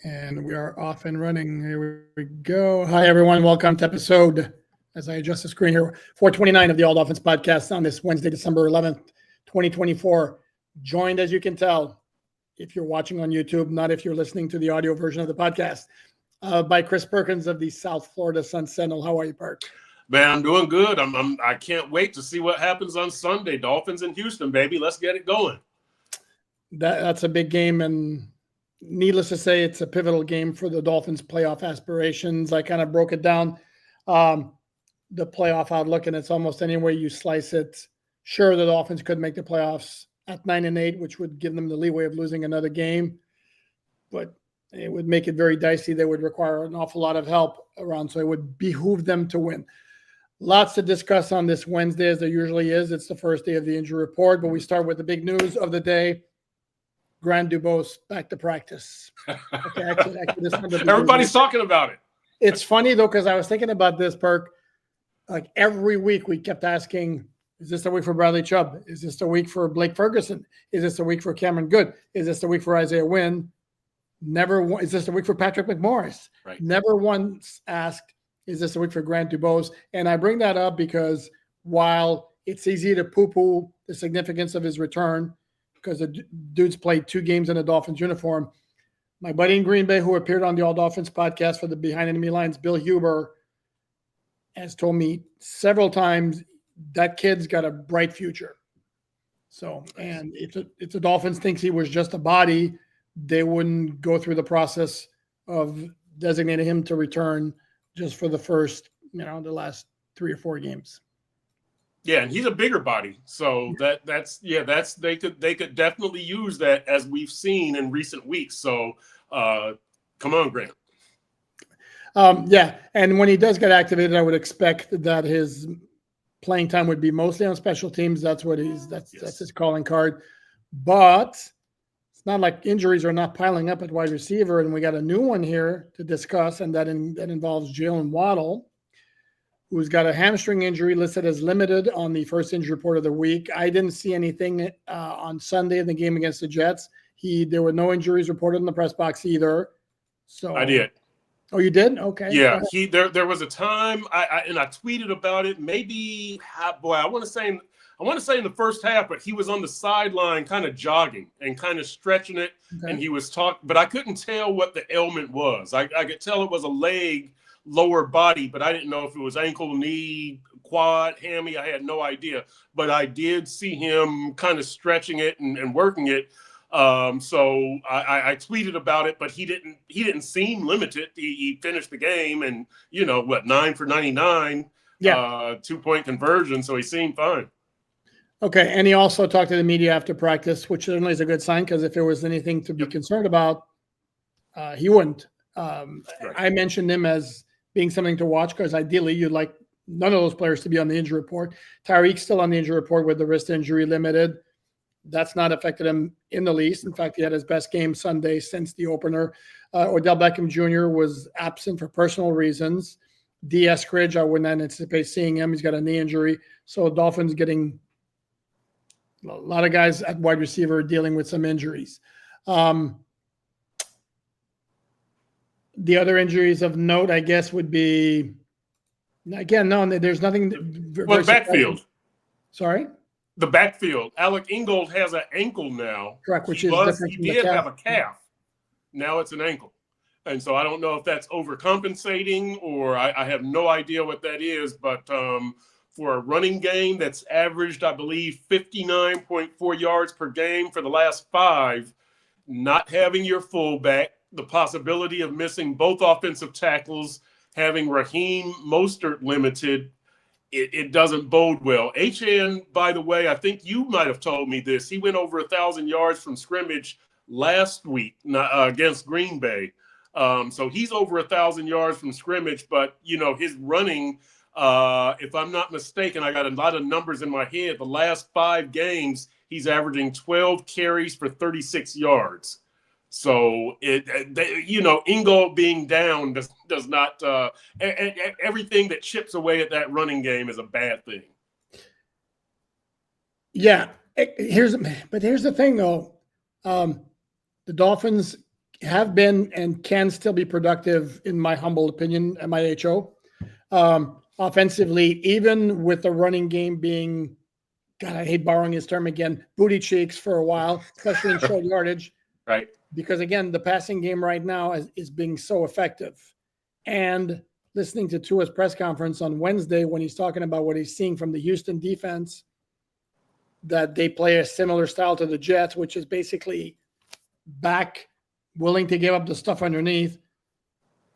And we are off and running. Here we go. Hi, everyone. Welcome to episode, as I adjust the screen here, 429 of the All Dolphins podcast on this Wednesday, December 11th, 2024. Joined, as you can tell, if you're watching on YouTube, not if you're listening to the audio version of the podcast, by Chris Perkins of the South Florida Sun Sentinel. How are you, Perk? Man, I'm doing good. I can't wait to see what happens on Sunday. Dolphins in Houston, baby. Let's get it going. That's a big game, and needless to say, it's a pivotal game for the Dolphins' playoff aspirations. I kind of broke it down, the playoff outlook, and it's almost any way you slice it. Sure, the Dolphins could make the playoffs at 9-8, which would give them the leeway of losing another game, but it would make it very dicey. They would require an awful lot of help around, so it would behoove them to win. Lots to discuss on this Wednesday, as there usually is. It's the first day of the injury report, but we start with the big news of the day. Grant Dubose back to practice. Okay, actually, everybody's talking about it. It's funny, though, because I was thinking about this, Perk. Like every week we kept asking, is this a week for Bradley Chubb? Is this a week for Blake Ferguson? Is this a week for Cameron Good? Is this a week for Isaiah Wynn? Never. Is this a week for Patrick McMorris? Right. Never once asked, is this a week for Grant Dubose? And I bring that up because while it's easy to poo-poo the significance of his return, because the dude's played 2 games in a Dolphins uniform, my buddy in Green Bay, who appeared on the All Dolphins podcast for the Behind Enemy Lines, Bill Huber, has told me several times that kid's got a bright future. So, and if the Dolphins thinks he was just a body, they wouldn't go through the process of designating him to return just for the first, the last 3 or 4 games. Yeah, and he's a bigger body, so that's they could definitely use that, as we've seen in recent weeks. So, come on, Grant. Yeah, and when he does get activated, I would expect that his playing time would be mostly on special teams. That's his calling card. But it's not like injuries are not piling up at wide receiver, and we got a new one here to discuss, and that involves Jalen Waddle, who's got a hamstring injury listed as limited on the first injury report of the week. I didn't see anything on Sunday in the game against the Jets. There were no injuries reported in the press box either. So I did. Oh, you did? Okay. Yeah, there was a time I tweeted about it. Maybe I want to say in the first half, but he was on the sideline, kind of jogging and kind of stretching it, and he was talking, but I couldn't tell what the ailment was. I could tell it was a leg, lower body, but I didn't know if it was ankle, knee, quad, hammy. I had no idea, but I did see him kind of stretching it and working it. So I tweeted about it, but he didn't seem limited. He finished the game and 9 for 99, 2-point conversion. So he seemed fine. Okay. And he also talked to the media after practice, which certainly is a good sign, because if there was anything to be concerned about, he wouldn't. Right. I mentioned him as being something to watch, because ideally you'd like none of those players to be on the injury report. Tyreek's still on the injury report with the wrist injury limited. That's not affected him in the least. In fact, he had his best game Sunday since the opener. Odell Beckham Jr. was absent for personal reasons. D. Eskridge, I wouldn't anticipate seeing him. He's got a knee injury. So Dolphins getting a lot of guys at wide receiver dealing with some injuries. The other injuries of note, I guess, would be, again, no, there's nothing. Well, backfield. Sorry? The backfield. Alec Ingold has an ankle now. Correct, which he did have a calf. Now it's an ankle. And so I don't know if that's overcompensating, or I have no idea what that is. But for a running game that's averaged, I believe, 59.4 yards per game for the last 5, not having your fullback, the possibility of missing both offensive tackles, having Raheem Mostert limited, it doesn't bode well. HN, by the way, I think you might have told me this. He went over 1,000 yards from scrimmage last week against Green Bay. So he's over 1,000 yards from scrimmage, but, his running, if I'm not mistaken, I got a lot of numbers in my head. The last 5 games, he's averaging 12 carries for 36 yards. So Ingold being down does not everything that chips away at that running game is a bad thing. Yeah, here's the thing though. The Dolphins have been and can still be productive, in my humble opinion, at my HO. Offensively, even with the running game being, God, I hate borrowing his term again, booty cheeks for a while, especially in short yardage. Right. Because again, the passing game right now is being so effective. And listening to Tua's press conference on Wednesday when he's talking about what he's seeing from the Houston defense, that they play a similar style to the Jets, which is basically back, willing to give up the stuff underneath.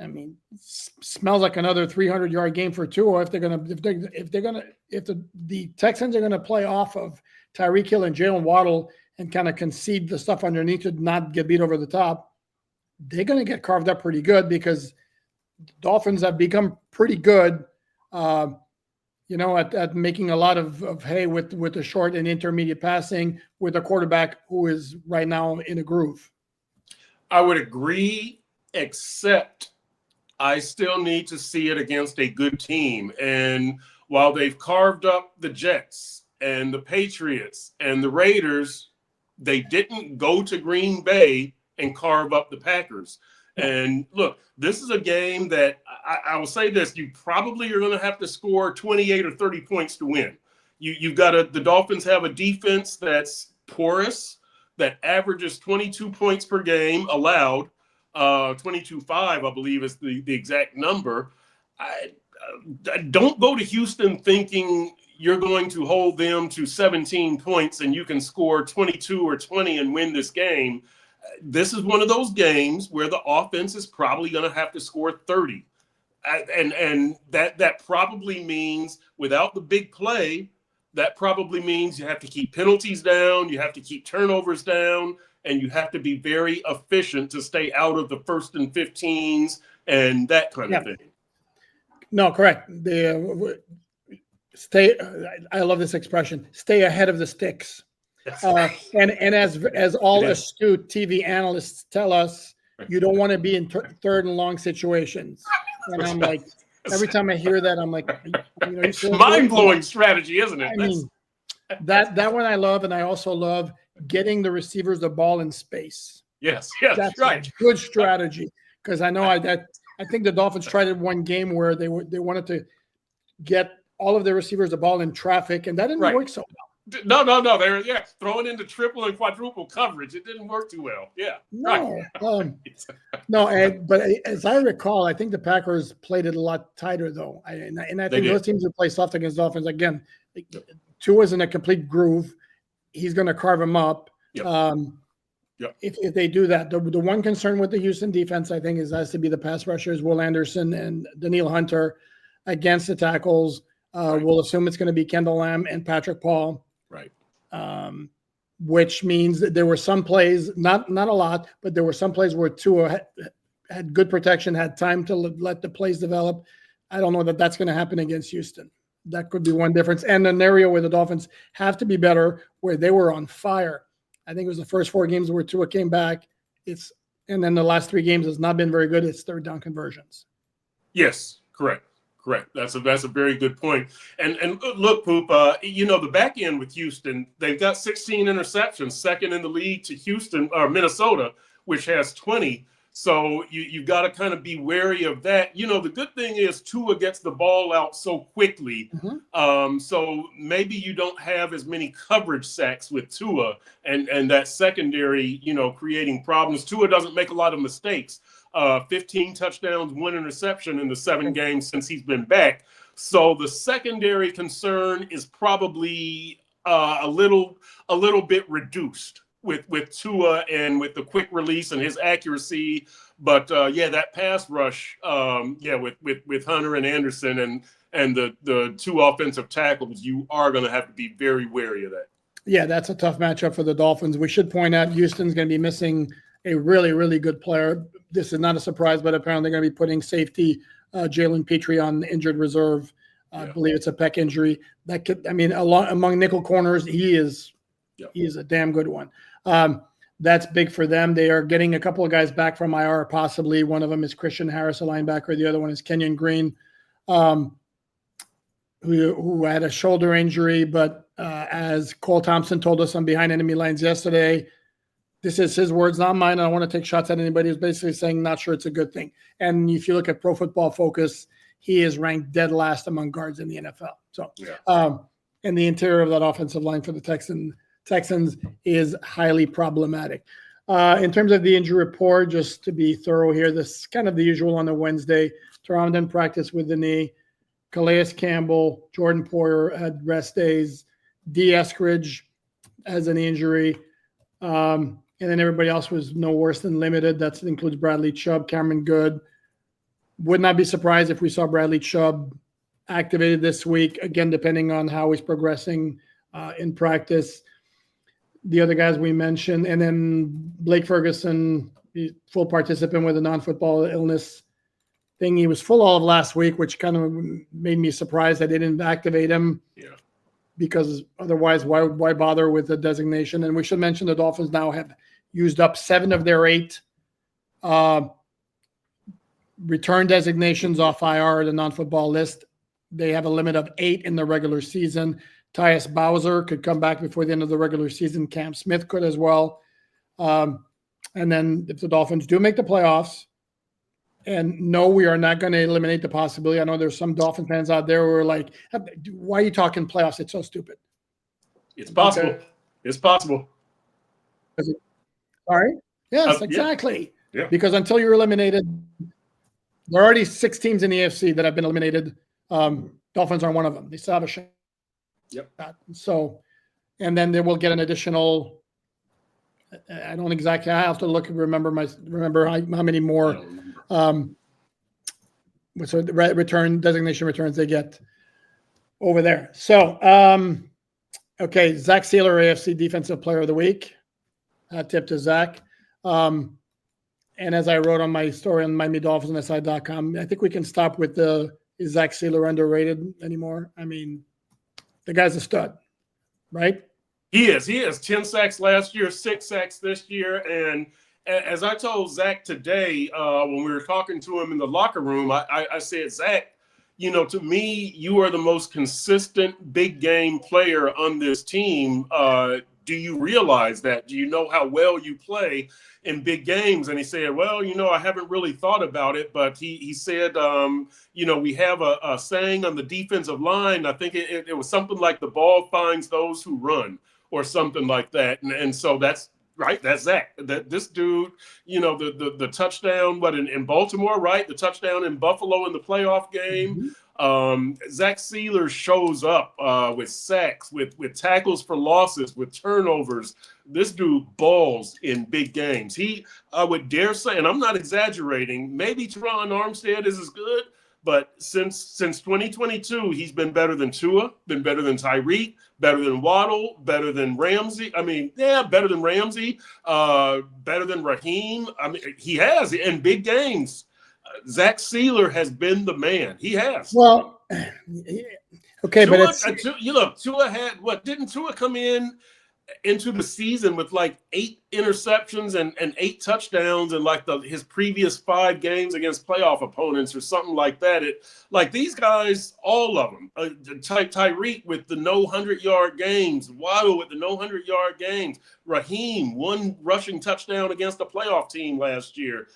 I mean, smells like another 300-yard game for Tua if the Texans are gonna play off of Tyreek Hill and Jalen Waddle and kind of concede the stuff underneath to not get beat over the top. They're gonna get carved up pretty good because Dolphins have become pretty good, at making a lot of hay with the short and intermediate passing with a quarterback who is right now in a groove. I would agree, except I still need to see it against a good team. And while they've carved up the Jets and the Patriots and the Raiders, they didn't go to Green Bay and carve up the Packers. And look, this is a game that I will say this: you probably are going to have to score 28 or 30 points to win. You've got the Dolphins have a defense that's porous, that averages 22 points per game allowed. 22.5, I believe, is the exact number. I don't go to Houston thinking you're going to hold them to 17 points and you can score 22 or 20 and win this game. This is one of those games where the offense is probably going to have to score 30. And that probably means, without the big play, that probably means you have to keep penalties down, you have to keep turnovers down, and you have to be very efficient to stay out of the 1st and 15s and that kind of thing. No, correct. I love this expression, stay ahead of the sticks. And as all astute TV analysts tell us, you don't want to be in third and long situations. And I'm like, every time I hear that, I'm like, mind-blowing strategy, isn't it? I mean, that one I love, and I also love getting the receivers the ball in space. Yes, that's right. A good strategy, because I know I think the Dolphins tried it one game where they wanted to get all of their receivers the ball in traffic, and that didn't work so well. No. They're throwing into triple and quadruple coverage. It didn't work too well. Yeah. No. But as I recall, I think the Packers played it a lot tighter though. I think those teams who play soft against Dolphins, again, Tua's in a complete groove. He's going to carve them up. If they do that. The one concern with the Houston defense, I think, has to be the pass rushers, Will Anderson and Daniil Hunter against the tackles. We'll assume it's going to be Kendall Lamb and Patrick Paul. Right. Which means that there were some plays, not a lot, but there were some plays where Tua had good protection, had time to let the plays develop. I don't know that that's going to happen against Houston. That could be one difference. And an area where the Dolphins have to be better, where they were on fire. I think it was the first 4 games where Tua came back. And then the last 3 games has not been very good. It's third down conversions. Yes, correct. That's a very good point. And look, Poop, the back end with Houston, they've got 16 interceptions, second in the league to Houston or Minnesota, which has 20. So you've got to kind of be wary of that. The good thing is Tua gets the ball out so quickly. Mm-hmm. So maybe you don't have as many coverage sacks with Tua and that secondary, creating problems. Tua doesn't make a lot of mistakes. 15 touchdowns, 1 interception in the 7 games since he's been back. So the secondary concern is probably a little bit reduced with Tua and with the quick release and his accuracy. But that pass rush, with Hunter and Anderson and the 2 offensive tackles, you are going to have to be very wary of that. Yeah, that's a tough matchup for the Dolphins. We should point out Houston's going to be missing a really, really good player. This is not a surprise, but apparently they're going to be putting safety Jalen Petrie on injured reserve. I believe it's a pec injury. That could, among nickel corners, he is a damn good one. That's big for them. They are getting a couple of guys back from IR, possibly. One of them is Christian Harris, a linebacker. The other one is Kenyon Green, who had a shoulder injury. But as Cole Thompson told us on Behind Enemy Lines yesterday, this is his words, not mine. I don't want to take shots at anybody. Who's basically saying not sure it's a good thing. And if you look at Pro Football Focus, he is ranked dead last among guards in the NFL. So, and the interior of that offensive line for the Texans is highly problematic. In terms of the injury report, just to be thorough here, this is kind of the usual on a Wednesday. Teron didn't practice with the knee. Calais Campbell, Jordan Poyer had rest days. D. Eskridge has an injury. And then everybody else was no worse than limited. That includes Bradley Chubb, Cameron Good. Would not be surprised if we saw Bradley Chubb activated this week, again, depending on how he's progressing in practice. The other guys we mentioned, and then Blake Ferguson, full participant with a non-football illness thing. He was full all of last week, which kind of made me surprised that they didn't activate him. Yeah. Because otherwise, why bother with the designation? And we should mention the Dolphins now have used up 7 of their 8 return designations off IR, the non-football list. They have a limit of 8 in the regular season. Tyus Bowser could come back before the end of the regular season. Cam Smith could as well. And then if the Dolphins do make the playoffs, and no, we are not going to eliminate the possibility. I know there's some Dolphin fans out there who are like, why are you talking playoffs? It's so stupid. It's possible. Okay. It's possible. All right. Yes, exactly. Yeah. Because until you're eliminated, there are already 6 teams in the AFC that have been eliminated. Dolphins are one of them. They still have a shot. Yep. So, and then they will get an additional. I don't exactly. I have to look and remember how many more. So the designation returns they get over there. So, okay, Zach Seiler, AFC Defensive Player of the Week. Tip to Zach. And as I wrote on my story on MiamiDolphinsInside.com, I think we can stop with is Zach Seiler underrated anymore? I mean, the guy's a stud, right? He is. 10 sacks last year, 6 sacks this year. And as I told Zach today, when we were talking to him in the locker room, I said, Zach, to me, you are the most consistent big game player on this team. Do you realize that? Do you know how well you play in big games? And he said, well, I haven't really thought about it, but he said, we have a saying on the defensive line. I think it was something like the ball finds those who run or something like that. And so that's right. That's Zach. That this dude, the touchdown, in Baltimore, right? The touchdown in Buffalo in the playoff game. Mm-hmm. Zach Seiler shows up with sacks, with tackles for losses, with turnovers. This dude balls in big games. I would dare say, and I'm not exaggerating, maybe Teron Armstead is as good, but since 2022, he's been better than Tua, been better than Tyreek, better than Waddle, better than Ramsey. Better than Ramsey, better than Raheem. He has in big games. Zach Seiler has been the man. He has. Well, okay, Tua, but Tua had what? Didn't Tua come into the season with like 8 interceptions and 8 touchdowns in like his previous 5 games against playoff opponents or something like that? These guys, all of them, Tyreek with the no 100-yard games, Waddle with the no 100-yard games, Raheem 1 rushing touchdown against a playoff team last year.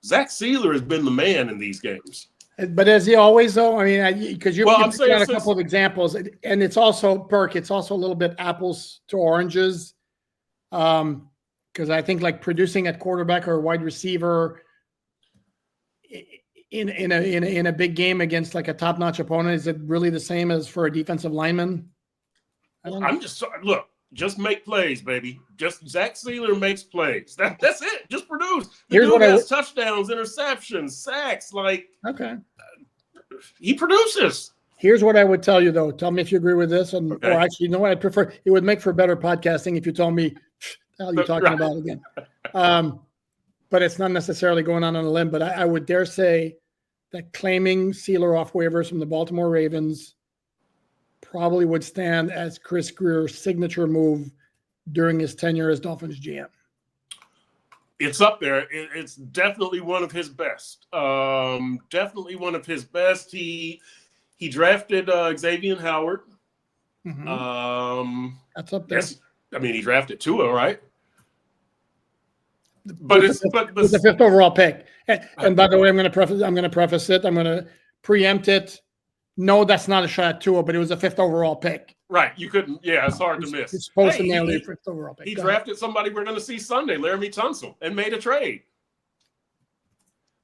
Zach Seiler has been the man in these games. But is he always, though? I mean, because you've got a couple of examples, and it's also, Burke, it's also a little bit apples to oranges. Because I think like producing at quarterback or wide receiver in a big game against like a top-notch opponent, is it really the same as for a defensive lineman? I don't know. Just make plays, baby. Just Zach Seiler makes plays. That's it. Just produce. Here's what has touchdowns, interceptions, sacks. He produces. Here's what I would tell you, though. Tell me if you agree with this. Or actually, you know what? I prefer. It would make for better podcasting if you told me, the hell are you talking about again? But it's not necessarily going on a limb. But I would dare say that claiming Seiler off waivers from the Baltimore Ravens probably would stand as Chris Grier's signature move during his tenure as Dolphins GM. It's up there. It's definitely one of his best. Definitely one of his best. He drafted Xavier Howard. Mm-hmm. That's up there. Yes, he drafted Tua, right? But with it's the, but with the fifth overall pick. And by the way, I'm going to preface it. I'm going to preempt it. No, that's not a shot at Tua, but it was a fifth overall pick. right. You couldn't. Yeah, it's hard to miss. You're supposed to Hey, nail your fifth overall pick. he Go ahead. drafted somebody we're going to see Sunday, Laramie Tunsil, and made a trade.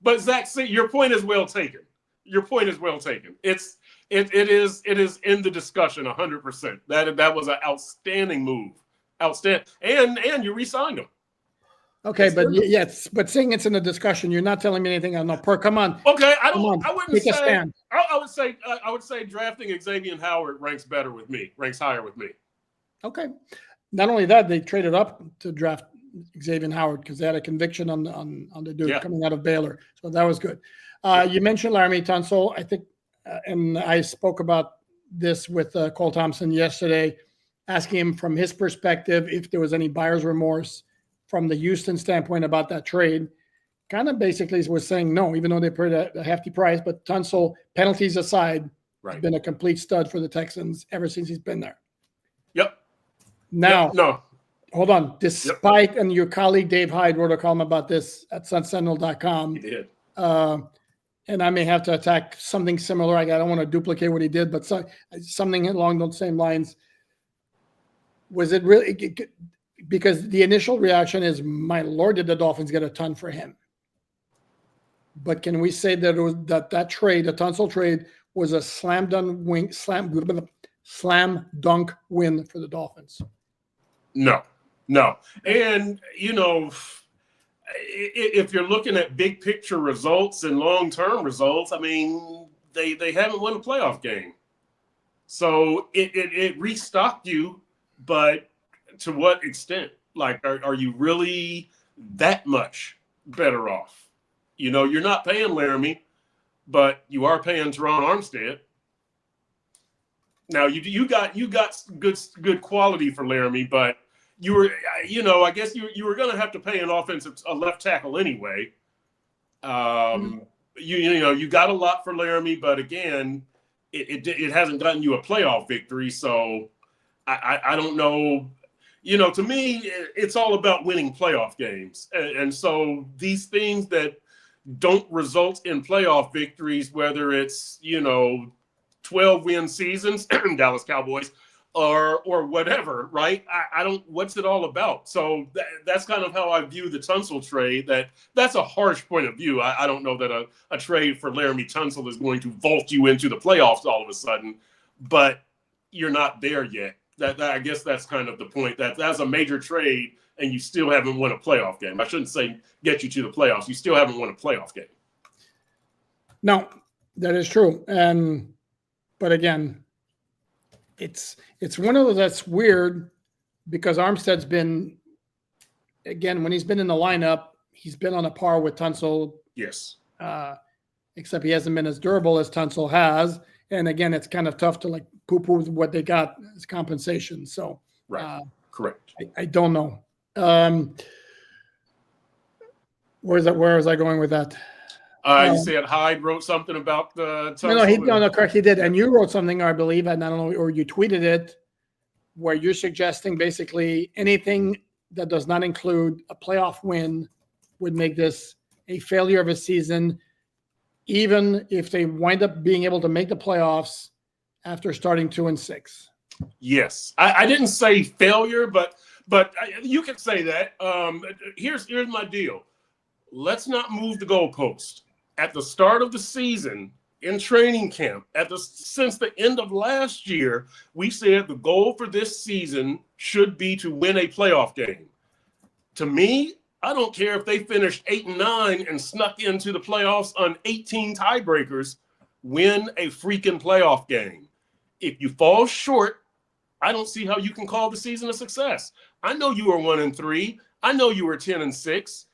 But Zach, see, your point is well taken. Your point is well taken. It is in the discussion 100%. That was an outstanding move. Outstanding. And you re-signed him. Okay, but yes, but saying it's in the discussion, you're not telling me anything I know. Per, come on. Okay, I wouldn't Take a say. stand. I would say drafting Xavier Howard ranks higher with me. Okay. Not only that, they traded up to draft Xavier Howard because they had a conviction on the dude coming out of Baylor, so that was good. You mentioned Laramie Tunsil, I think, and I spoke about this with Cole Thompson yesterday, asking him from his perspective if there was any buyer's remorse from the Houston standpoint about that trade. Kind of basically was saying no, even though they paid a hefty price. But Tunsil, penalties aside, has been a complete stud for the Texans ever since he's been there. Yep. Now, no. Hold on. Despite, and your colleague Dave Hyde wrote a column about this at sunsentinel.com. He did. And I may have to attack something similar. I don't want to duplicate what he did, but something along those same lines. Was it really? Because the initial reaction is, my Lord, did the Dolphins get a ton for him? But can we say that it was that trade, the Tunsil trade, was a slam dunk win for the Dolphins? No. And, if you're looking at big picture results and long-term results, I mean, they haven't won a playoff game. So it restocked you, but to what extent? Like, are you really that much better off? You're not paying Laramie, but you are paying Teron Armstead. Now you got good quality for Laramie, but you were, I guess you were going to have to pay a left tackle anyway. You got a lot for Laramie, but again, it hasn't gotten you a playoff victory. So I don't know. To me, it's all about winning playoff games. And so these things that don't result in playoff victories, whether it's, 12-win seasons, Dallas Cowboys, or whatever, right? I don't, what's it all about? So that's kind of how I view the Tunsil trade. That's a harsh point of view. I don't know that a trade for Laramie Tunsil is going to vault you into the playoffs all of a sudden, but you're not there yet. I guess that's kind of the point. That's a major trade, and you still haven't won a playoff game. I shouldn't say get you to the playoffs. You still haven't won a playoff game. No, that is true. But again, it's one of those that's weird because Armstead's been, again, when he's been in the lineup, he's been on a par with Tunsil. Yes. Except he hasn't been as durable as Tunsil has. And again, it's kind of tough to poo-poo what they got as compensation. So, Correct. I don't know. Where was I going with that? You said Hyde wrote something about the Tunsil. No, correct. He did. And you wrote something, I believe, and I don't know, or you tweeted it, where you're suggesting basically anything that does not include a playoff win would make this a failure of a season, even if they wind up being able to make the playoffs after starting 2-6. Yes, I didn't say failure, but you can say that. Here's my deal. Let's not move the goalpost. At the start of the season, in training camp, since the end of last year, we said the goal for this season should be to win a playoff game. To me, I don't care if they finished 8-9 and snuck into the playoffs on 18 tiebreakers. Win a freaking playoff game. If you fall short, I don't see how you can call the season a success. I know you were 1-3. I know you were 10-6,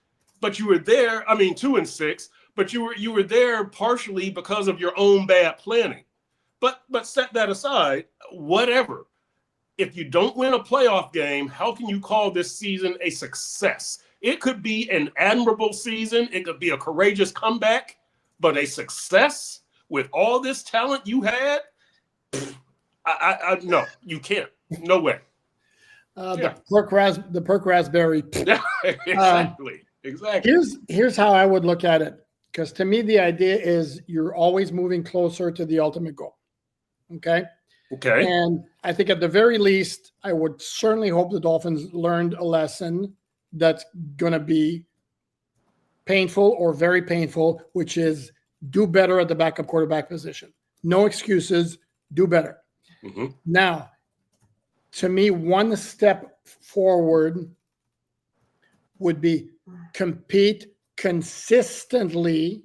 but you were there. 2-6, but you were there partially because of your own bad planning. But set that aside. Whatever. If you don't win a playoff game, how can you call this season a success? It could be an admirable season. It could be a courageous comeback, but a success with all this talent you had, no, you can't. No way. Yeah. The perk raspberry. Yeah, exactly. Exactly. Here's how I would look at it. Because to me, the idea is you're always moving closer to the ultimate goal. Okay. Okay. And I think at the very least, I would certainly hope the Dolphins learned a lesson that's going to be painful or very painful, which is do better at the backup quarterback position. No excuses, do better. Mm-hmm. Now, to me, one step forward would be compete consistently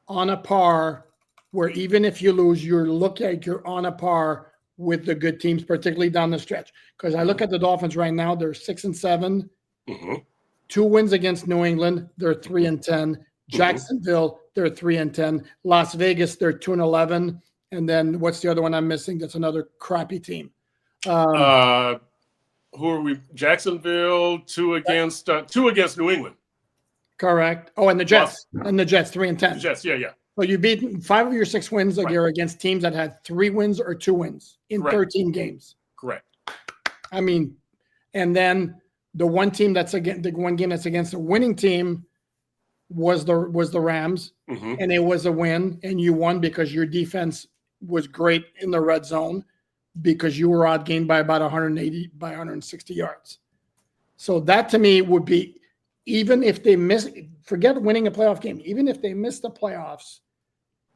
on a par where even if you lose, you look like you're on a par with the good teams, particularly down the stretch. Because I look at the Dolphins right now, they're 6-7, Mm-hmm. 2 wins against New England, they're 3-10. Jacksonville, they're 3-10. Las Vegas, they're 2-11. And then what's the other one I'm missing? That's another crappy team. Who are we? Jacksonville, two against New England. Correct. Oh, and the Jets. And the Jets, 3-10. The Jets, yeah. So you beat 5 of your 6 wins are against teams that had 3 wins or 2 wins in 13 games. Correct. I mean, and then the one game that's against a winning team was the Rams, and it was a win, and you won because your defense was great in the red zone because you were outgained by about 160 yards. So that to me would be, even if they forget winning a playoff game, even if they miss the playoffs,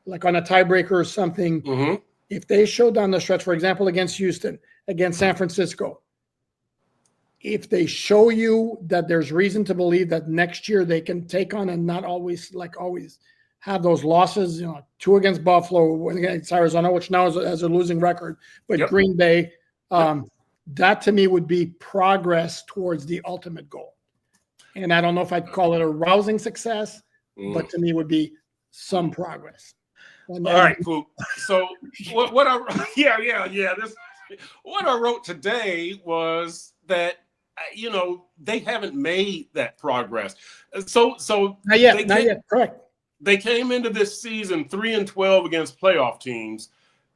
like on a tiebreaker or something, if they show down the stretch, for example, against Houston, against San Francisco, if they show you that there's reason to believe that next year they can take on and not always have those losses, 2 against Buffalo, 1 against Arizona, which now has a losing record, but Green Bay, that to me would be progress towards the ultimate goal. And I don't know if I'd call it a rousing success, but to me would be some progress. All right, cool. So what I wrote today was that they haven't made that progress. So not yet. Correct. They came into this season 3-12 against playoff teams.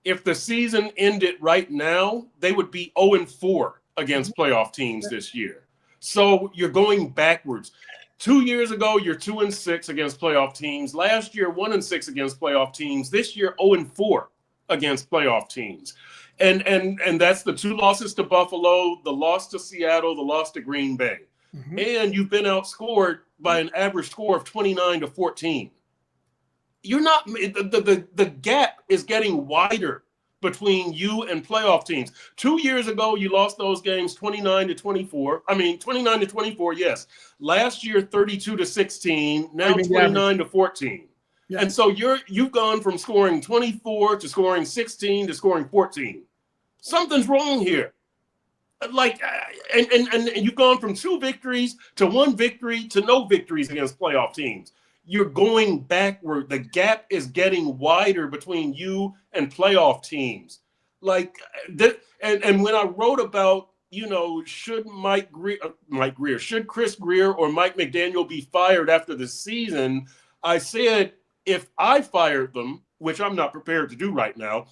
If the season ended right now, they would be 0-4 against playoff teams this year. So you're going backwards. 2 years ago, you're 2-6 against playoff teams. Last year, 1-6 against playoff teams. This year, 0-4 against playoff teams. And that's the 2 losses to Buffalo, the loss to Seattle, the loss to Green Bay. And you've been outscored by an average score of 29-14. You're not, the gap is getting wider between you and playoff teams. 2 years ago, you lost those games 29-24. I mean, 29-24, yes. Last year, 32-16. Now 29-14. Yeah. And so you've gone from scoring 24 to scoring 16 to scoring 14. Something's wrong here. And you've gone from 2 victories to 1 victory to no victories against playoff teams. You're going backward. The gap is getting wider between you and playoff teams. And when I wrote about, should should Chris Grier or Mike McDaniel be fired after the season, I said, if I fired them, which I'm not prepared to do right now,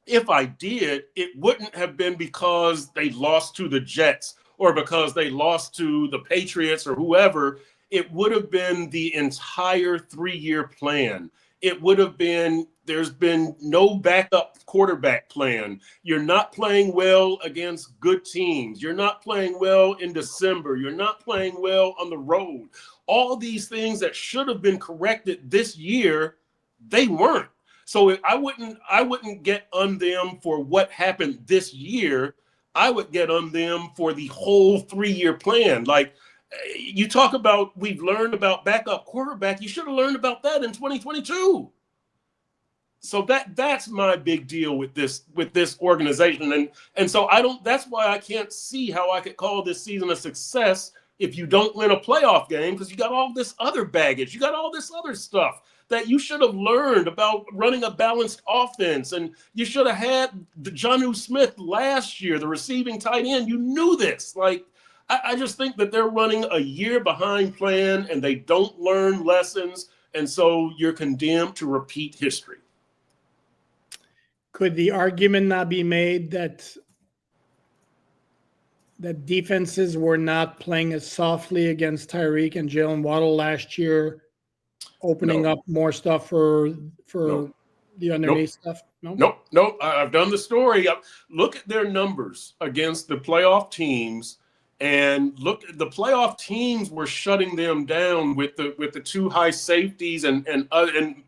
if I did, it wouldn't have been because they lost to the Jets or because they lost to the Patriots or whoever. It would have been the entire 3-year plan. It would have been, there's been no backup quarterback plan. You're not playing well against good teams. You're not playing well in December. You're not playing well on the road. All these things that should have been corrected this year, they weren't. So I wouldn't get on them for what happened this year. I would get on them for the whole 3-year plan. Like, you talk about, we've learned about backup quarterback. You should have learned about that in 2022. So that's my big deal with this organization. And so that's why I can't see how I could call this season a success if you don't win a playoff game, because you got all this other baggage. You got all this other stuff that you should have learned about running a balanced offense. And you should have had the Jonnu Smith last year, the receiving tight end. You knew this. I just think that they're running a year behind plan and they don't learn lessons. And so you're condemned to repeat history. Could the argument not be made that that defenses were not playing as softly against Tyreek and Jalen Waddle last year, opening up more stuff for the underneath stuff? Nope. I've done the story. Look at their numbers against the playoff teams, and look, the playoff teams were shutting them down with the two high safeties and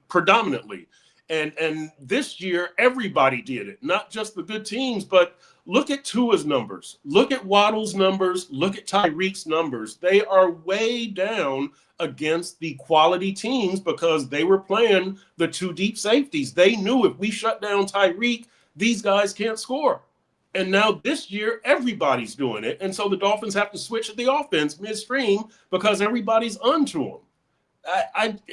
predominantly. And this year, everybody did it, not just the good teams, but look at Tua's numbers. Look at Waddle's numbers. Look at Tyreek's numbers. They are way down against the quality teams because they were playing the two deep safeties. They knew if we shut down Tyreek, these guys can't score. And now this year, everybody's doing it. And so the Dolphins have to switch to the offense midstream because everybody's onto them.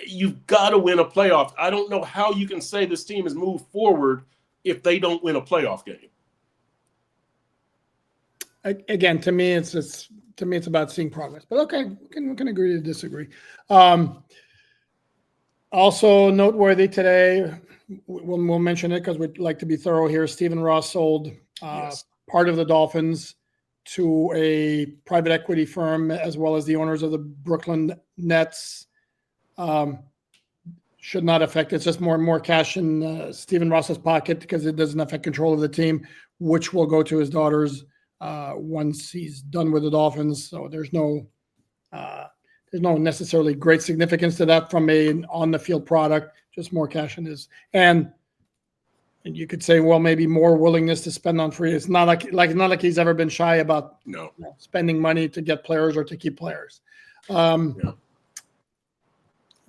You've got to win a playoff. I don't know how you can say this team has moved forward if they don't win a playoff game. Again, to me, it's about seeing progress. But okay, we can agree to disagree. Also noteworthy today, we'll mention it because we'd like to be thorough here. Stephen Ross sold part of the Dolphins to a private equity firm as well as the owners of the Brooklyn Nets. Should not affect. It's just more and more cash in Stephen Ross's pocket because it doesn't affect control of the team, which will go to his daughters once he's done with the Dolphins. So there's no necessarily great significance to that from an on the field product. Just more cash in his, and you could say, well, maybe more willingness to spend on free. It's not like he's ever been shy about spending money to get players or to keep players.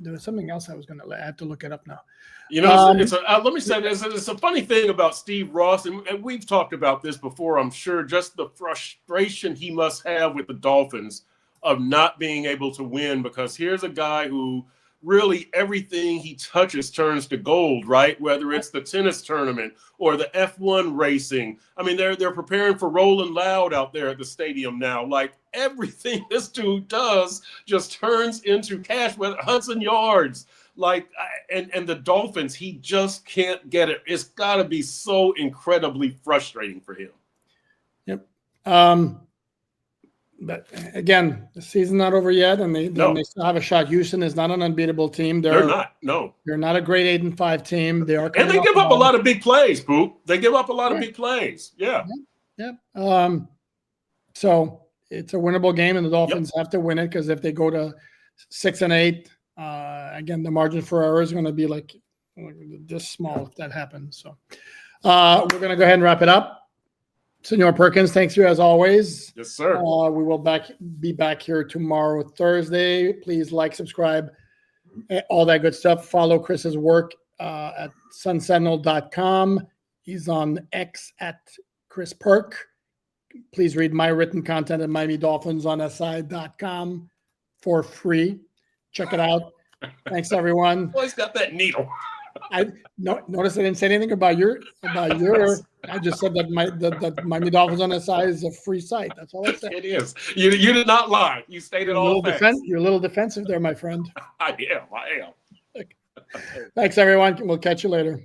There was something else I was going to add to look it up now. Let me say this. It's a funny thing about Steve Ross, and we've talked about this before, I'm sure, just the frustration he must have with the Dolphins of not being able to win, because here's a guy who really everything he touches turns to gold, right? Whether it's the tennis tournament or the F1 racing. I mean, they're preparing for Rolling Loud out there at the stadium now. Like, everything this dude does just turns into cash, whether Hudson Yards. And the Dolphins, he just can't get it. It's got to be so incredibly frustrating for him. Yep. But again, the season's not over yet, and they still have a shot. Houston is not an unbeatable team. They're not. No, they're not a great 8-5 team. They are, and they give up a lot of big plays, Boop. They give up a lot of big plays. Yeah. So it's a winnable game, and the Dolphins have to win it because if they go to 6-8, again, the margin for error is going to be like this small if that happens. So we're going to go ahead and wrap it up. Senor Perkins, thanks you as always. Yes, sir. We will be back here tomorrow, Thursday. Please like, subscribe, all that good stuff. Follow Chris's work at sunsentinel.com. He's on X at Chris Perk. Please read my written content at MiamiDolphins.si.com for free. Check it out. Thanks, everyone. Well, he's got that needle. Notice I didn't say anything about your. I just said that Miami Dolphins on SI is a free site. That's all I said. It is. You did not lie. You stated all facts. You're a little defensive there, my friend. I am. Thanks, everyone. We'll catch you later.